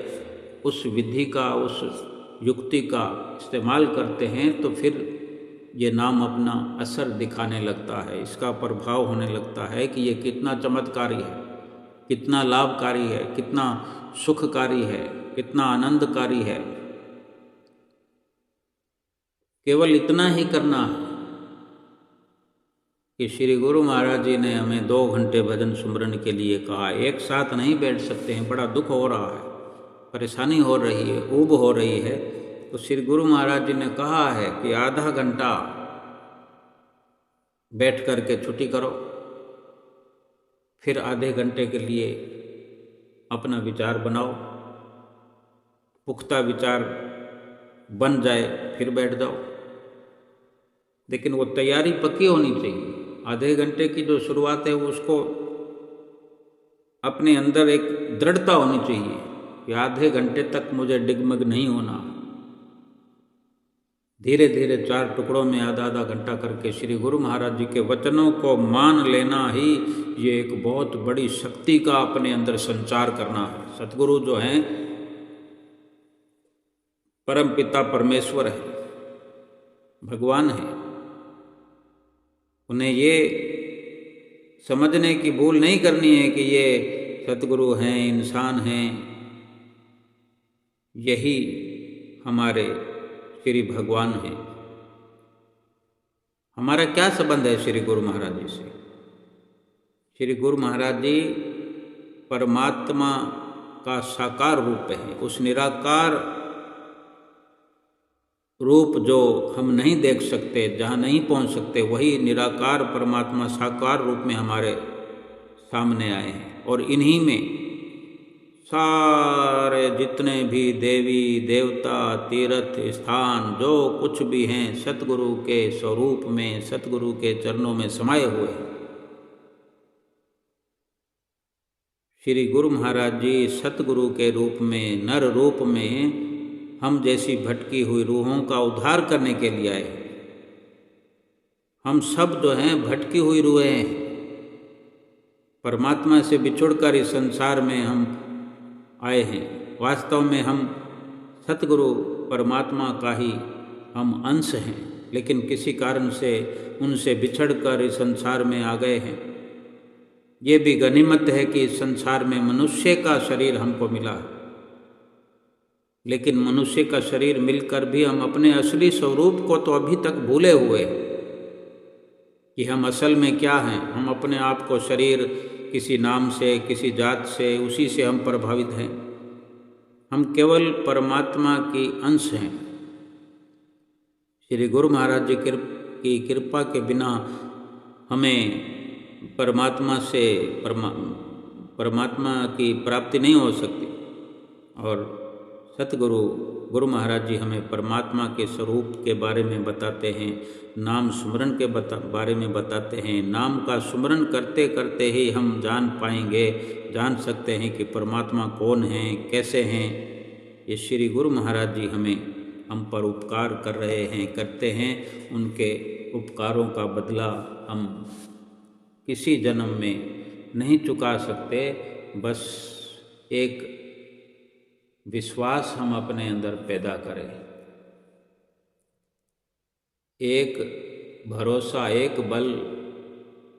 उस विधि का, उस युक्ति का इस्तेमाल करते हैं, तो फिर ये नाम अपना असर दिखाने लगता है, इसका प्रभाव होने लगता है कि ये कितना चमत्कारी है, कितना लाभकारी है, कितना सुखकारी है, कितना आनंदकारी है। केवल इतना ही करना है कि श्री गुरु महाराज जी ने हमें 2 घंटे भजन सुमरन के लिए कहा। एक साथ नहीं बैठ सकते हैं, बड़ा दुख हो रहा है, परेशानी हो रही है, ऊब हो रही है, तो श्री गुरु महाराज जी ने कहा है कि आधा घंटा बैठ कर के छुट्टी करो, फिर आधे घंटे के लिए अपना विचार बनाओ, पुख्ता विचार बन जाए फिर बैठ जाओ। लेकिन वो तैयारी पक्की होनी चाहिए। आधे घंटे की जो शुरुआत है वो उसको अपने अंदर एक दृढ़ता होनी चाहिए कि आधे घंटे तक मुझे डिगमग नहीं होना। धीरे धीरे 4 टुकड़ों में आधा आधा घंटा करके श्री गुरु महाराज जी के वचनों को मान लेना ही ये एक बहुत बड़ी शक्ति का अपने अंदर संचार करना है। सतगुरु जो हैं परम पिता परमेश्वर है, भगवान है। उन्हें ये समझने की भूल नहीं करनी है कि ये सतगुरु हैं, इंसान हैं। यही हमारे श्री भगवान हैं। हमारा क्या संबंध है श्री गुरु महाराज जी से? श्री गुरु महाराज जी परमात्मा का साकार रूप है। उस निराकार रूप जो हम नहीं देख सकते, जहाँ नहीं पहुँच सकते, वही निराकार परमात्मा साकार रूप में हमारे सामने आए हैं। और इन्हीं में सारे जितने भी देवी देवता तीर्थ स्थान जो कुछ भी हैं सतगुरु के स्वरूप में, सतगुरु के चरणों में समाये हुए हैं। श्री गुरु महाराज जी सतगुरु के रूप में, नर रूप में हम जैसी भटकी हुई रूहों का उद्धार करने के लिए आए। हम सब जो हैं भटकी हुई रूहें हैं। परमात्मा से बिछुड़कर इस संसार में हम आए हैं। वास्तव में हम सतगुरु परमात्मा का ही हम अंश हैं, लेकिन किसी कारण से उनसे बिछड़कर इस संसार में आ गए हैं। ये भी गनीमत है कि इस संसार में मनुष्य का शरीर हमको मिला है, लेकिन मनुष्य का शरीर मिलकर भी हम अपने असली स्वरूप को तो अभी तक भूले हुए कि हम असल में क्या हैं। हम अपने आप को शरीर किसी नाम से, किसी जात से, उसी से हम प्रभावित हैं। हम केवल परमात्मा की अंश हैं। श्री गुरु महाराज जी की कृपा के बिना हमें परमात्मा की प्राप्ति नहीं हो सकती। और सतगुरु गुरु महाराज जी हमें परमात्मा के स्वरूप के बारे में बताते हैं, नाम सुमरन के बारे में बताते हैं। नाम का सुमरन करते करते ही हम जान पाएंगे, जान सकते हैं कि परमात्मा कौन है, कैसे हैं। ये श्री गुरु महाराज जी हम पर उपकार कर रहे हैं, करते हैं। उनके उपकारों का बदला हम किसी जन्म में नहीं चुका सकते। बस एक विश्वास हम अपने अंदर पैदा करें, एक भरोसा, एक बल,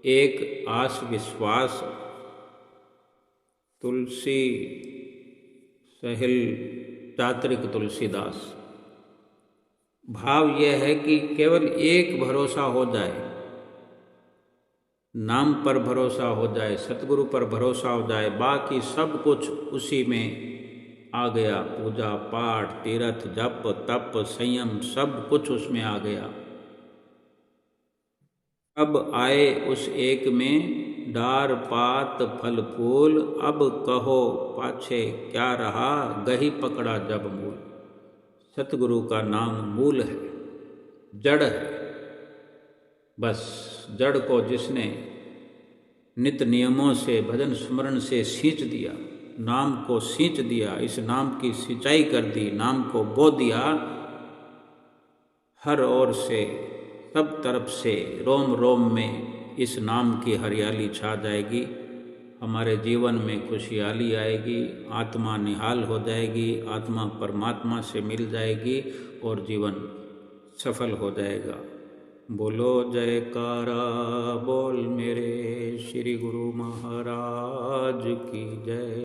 एक आस विश्वास। तुलसी सहिल चात्रिक तुलसीदास। भाव यह है कि केवल एक भरोसा हो जाए, नाम पर भरोसा हो जाए, सतगुरु पर भरोसा हो जाए, बाकी सब कुछ उसी में आ गया। पूजा पाठ, तीर्थ, जप, तप, संयम, सब कुछ उसमें आ गया। अब आए उस एक में डार पात फल फूल, अब कहो पाछे क्या रहा, गही पकड़ा जब मूल। सतगुरु का नाम मूल है, जड़ है। बस जड़ को जिसने नित नियमों से, भजन स्मरण से सींच दिया, नाम को सींच दिया, इस नाम की सिंचाई कर दी, नाम को बो दिया, हर ओर से, सब तरफ से, रोम रोम में इस नाम की हरियाली छा जाएगी। हमारे जीवन में खुशहाली आएगी, आत्मा निहाल हो जाएगी, आत्मा परमात्मा से मिल जाएगी और जीवन सफल हो जाएगा। बोलो जयकारा बोल मेरे श्री गुरु महाराज की जय।